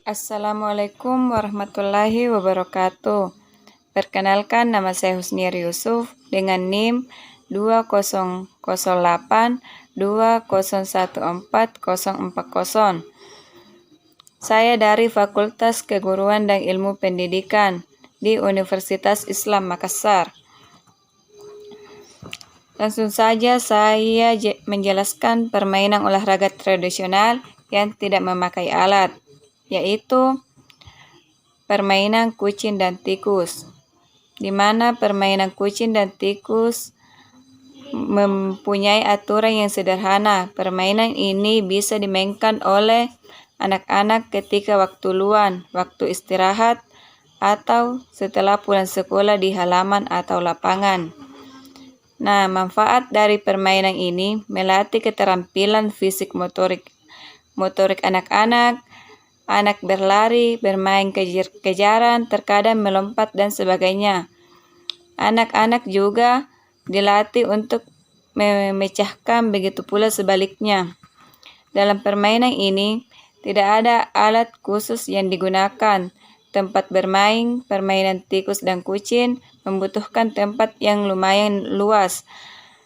Assalamualaikum warahmatullahi wabarakatuh. Perkenalkan, nama saya Husniar Yusuf dengan NIM 200820140040. Saya dari Fakultas Keguruan dan Ilmu Pendidikan di Universitas Islam Makassar. Langsung saja saya menjelaskan permainan olahraga tradisional yang tidak memakai alat, yaitu permainan kucing dan tikus, di mana permainan kucing dan tikus mempunyai aturan yang sederhana. Permainan ini bisa dimainkan oleh anak-anak ketika waktu luang, waktu istirahat, atau setelah pulang sekolah di halaman atau lapangan. Nah, manfaat dari permainan ini melatih keterampilan fisik motorik anak-anak, anak berlari, bermain kejar-kejaran, terkadang melompat dan sebagainya. Anak-anak juga dilatih untuk memecahkan, begitu pula sebaliknya. Dalam permainan ini, tidak ada alat khusus yang digunakan. Tempat bermain, permainan tikus dan kucing, membutuhkan tempat yang lumayan luas.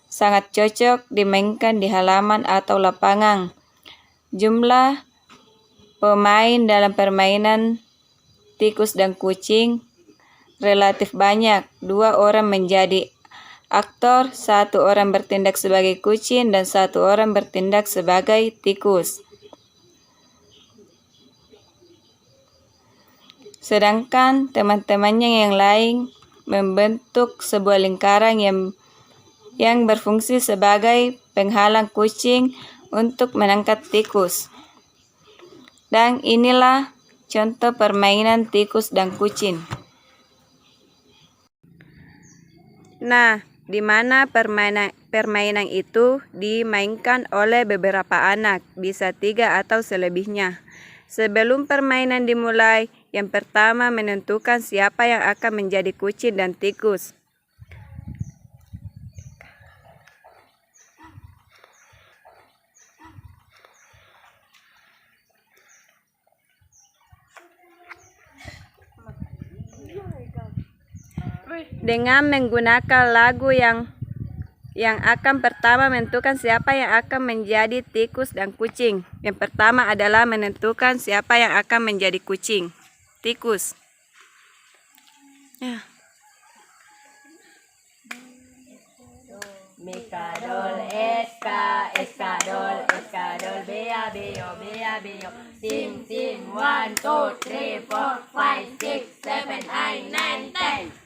Sangat cocok dimainkan di halaman atau lapangan. Jumlah pemain dalam permainan tikus dan kucing relatif banyak. 2 orang menjadi aktor, 1 orang bertindak sebagai kucing, dan 1 orang bertindak sebagai tikus. Sedangkan teman-temannya yang lain membentuk sebuah lingkaran yang berfungsi sebagai penghalang kucing untuk menangkap tikus. Dan inilah contoh permainan tikus dan kucing. Nah, di mana permainan itu dimainkan oleh beberapa anak, bisa 3 atau selebihnya. Sebelum permainan dimulai, yang pertama menentukan siapa yang akan menjadi kucing dan tikus. Dengan menggunakan lagu yang akan pertama menentukan siapa yang akan menjadi tikus dan kucing. Yang pertama adalah menentukan siapa yang akan menjadi kucing, tikus. Ya. Mikadol, eska, eskadol, eskadol, bea, beo, bea, beo. Sim, sim, 1, 2, 3, 4, 5, 6, 7, 8, 9, 10.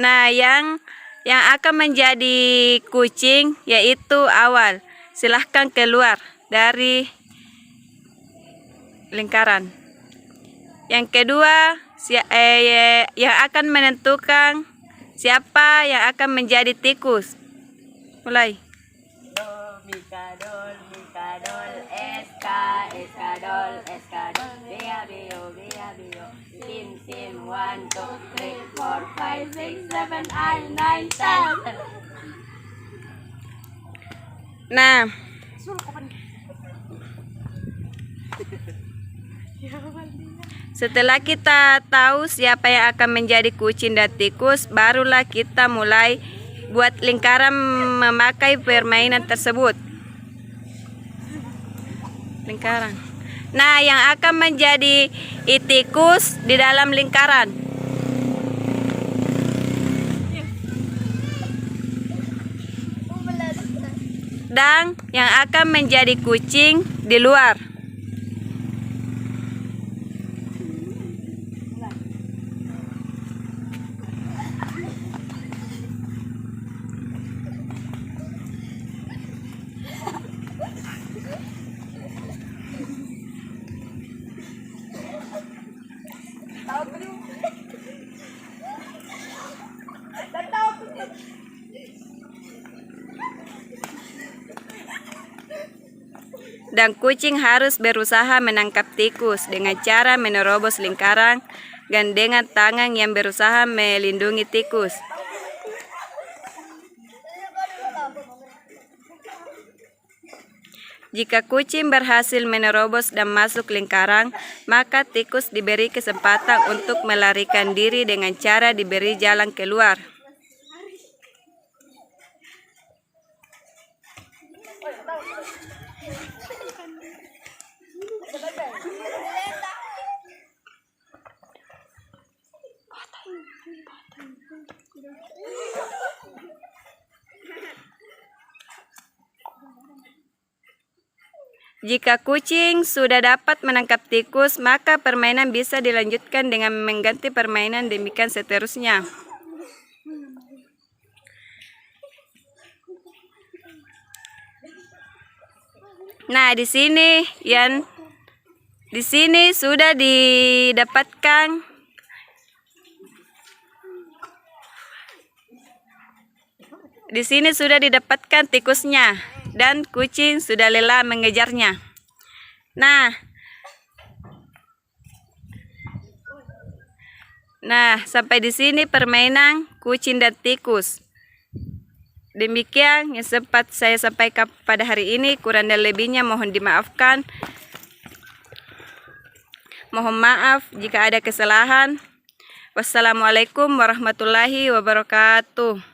Nah, yang akan menjadi kucing yaitu awal. Silahkan keluar dari lingkaran. Yang kedua, yang akan menentukan siapa yang akan menjadi tikus. Mulai. Mikadol, mikadol, eska, eskadol, eskadol, bea, beo, bea, beo. Sim, sim, 1, 2, 3, 4, 5, 6, 7, 8, 9, 10. Nah, setelah kita tahu siapa yang akan menjadi kucing dan tikus, barulah kita mulai buat lingkaran memakai permainan tersebut. Lingkaran. Nah, yang akan menjadi tikus di dalam lingkaran. Dan yang akan menjadi kucing di luar. Dan kucing harus berusaha menangkap tikus dengan cara menerobos lingkaran dan dengan tangan yang berusaha melindungi tikus. Jika kucing berhasil menerobos dan masuk lingkaran, maka tikus diberi kesempatan untuk melarikan diri dengan cara diberi jalan keluar. Jika kucing sudah dapat menangkap tikus, maka permainan bisa dilanjutkan dengan mengganti permainan, demikian seterusnya. Nah, di sini sudah didapatkan tikusnya dan kucing sudah lelah mengejarnya. Nah, sampai di sini permainan kucing dan tikus. Demikian yang sempat saya sampaikan pada hari ini, kurang dan lebihnya mohon dimaafkan. Mohon maaf jika ada kesalahan. Wassalamualaikum warahmatullahi wabarakatuh.